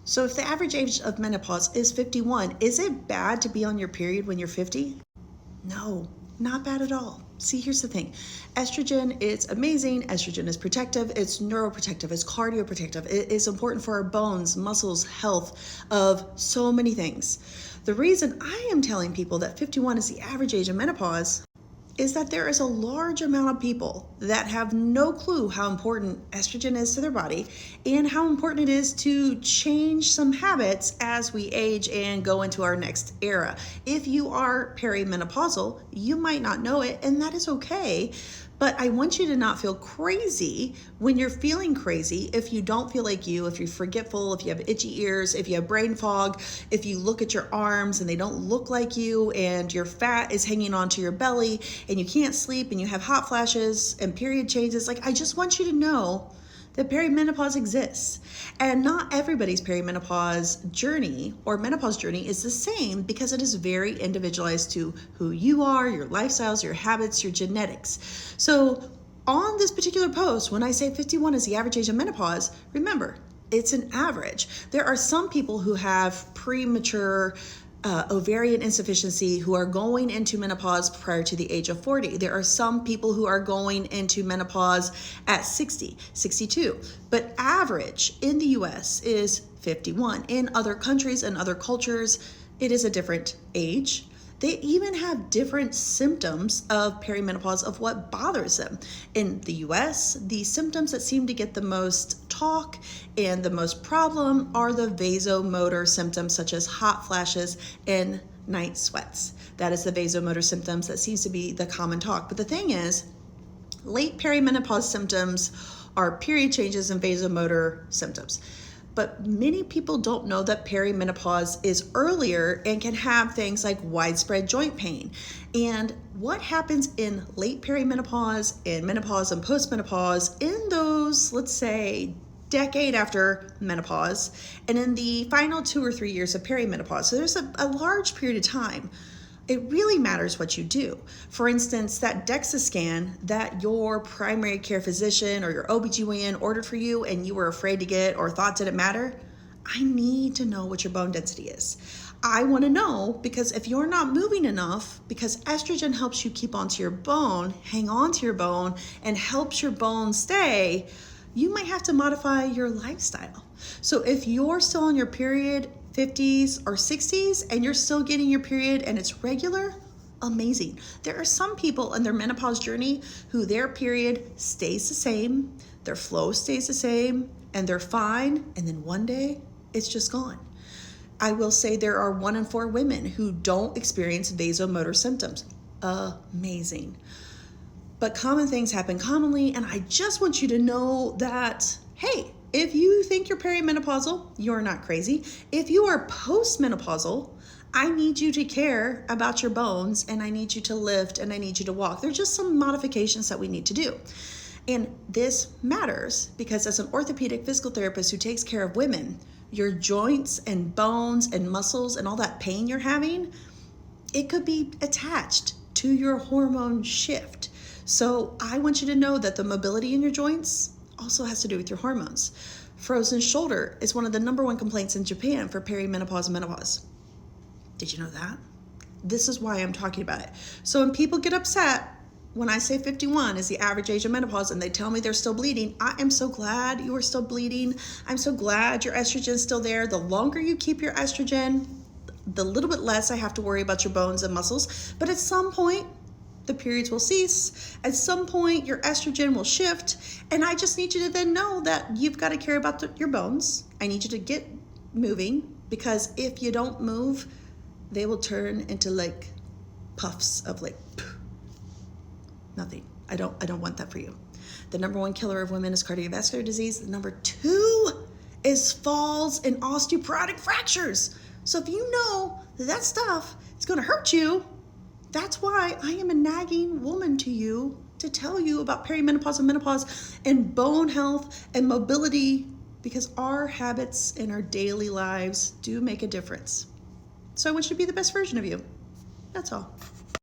So if the average age of menopause is 51, is it bad to be on your period when you're 50? No, not bad at all. See, here's the thing. Estrogen is amazing. Estrogen is protective. It's neuroprotective. It's cardioprotective. It is important for our bones, muscles, health of so many things. The reason I am telling people that 51 is the average age of menopause is that there is a large amount of people that have no clue how important estrogen is to their body and how important it is to change some habits as we age and go into our next era. If you are perimenopausal, you might not know it, and that is okay. But I want you to not feel crazy when you're feeling crazy. If you don't feel like you, if you're forgetful, if you have itchy ears, if you have brain fog, if you look at your arms and they don't look like you, and your fat is hanging onto your belly and you can't sleep and you have hot flashes and period changes, like, I just want you to know that perimenopause exists. And not everybody's perimenopause journey or menopause journey is the same, because it is very individualized to who you are, your lifestyles, your habits, your genetics. So on this particular post, when I say 51 is the average age of menopause, remember, it's an average. There are some people who have premature ovarian insufficiency who are going into menopause prior to the age of 40. There are some people who are going into menopause at 60, 62. But average in the US is 51. In other countries and other cultures, it is a different age. They even have different symptoms of perimenopause of what bothers them. In the US, the symptoms that seem to get the most talk and the most problem are the vasomotor symptoms, such as hot flashes and night sweats. That is the vasomotor symptoms that seems to be the common talk. But the thing is, late perimenopause symptoms are period changes and vasomotor symptoms. But many people don't know that perimenopause is earlier and can have things like widespread joint pain. And what happens in late perimenopause, in menopause and postmenopause, in those, let's say, decade after menopause, and in the final 2 or 3 years of perimenopause. So there's a large period of time. It really matters what you do. For instance, that DEXA scan that your primary care physician or your OBGYN ordered for you and you were afraid to get or thought didn't matter, I need to know what your bone density is. I want to know, because if you're not moving enough, because estrogen helps you keep onto your bone, hang onto your bone, and helps your bone stay, you might have to modify your lifestyle. So if you're still on your period, 50s or 60s, and you're still getting your period and it's regular, amazing. There are some people in their menopause journey who their period stays the same, their flow stays the same, and they're fine, and then one day it's just gone. I will say there are 1 in 4 women who don't experience vasomotor symptoms. Amazing. But common things happen commonly, and I just want you to know that, hey, if you think you're perimenopausal, you're not crazy. If you are postmenopausal, I need you to care about your bones, and I need you to lift, and I need you to walk. There's just some modifications that we need to do. And this matters because as an orthopedic physical therapist who takes care of women, your joints and bones and muscles and all that pain you're having, it could be attached to your hormone shift. So I want you to know that the mobility in your joints also has to do with your hormones. Frozen shoulder is one of the #1 complaints in Japan for perimenopause and menopause. Did you know that? This is why I'm talking about it. So when people get upset when I say 51 is the average age of menopause and they tell me they're still bleeding, I am so glad you are still bleeding. I'm so glad your estrogen is still there. The longer you keep your estrogen, the little bit less I have to worry about your bones and muscles. But at some point, the periods will cease. At some point, your estrogen will shift. And I just need you to then know that you've got to care about your bones. I need you to get moving, because if you don't move, they will turn into like puffs of like nothing. I don't want that for you. The #1 killer of women is cardiovascular disease. The #2 is falls and osteoporotic fractures. So if you know that stuff is going to hurt you, that's why I am a nagging woman to you to tell you about perimenopause and menopause and bone health and mobility, because our habits in our daily lives do make a difference. So I want you to be the best version of you. That's all.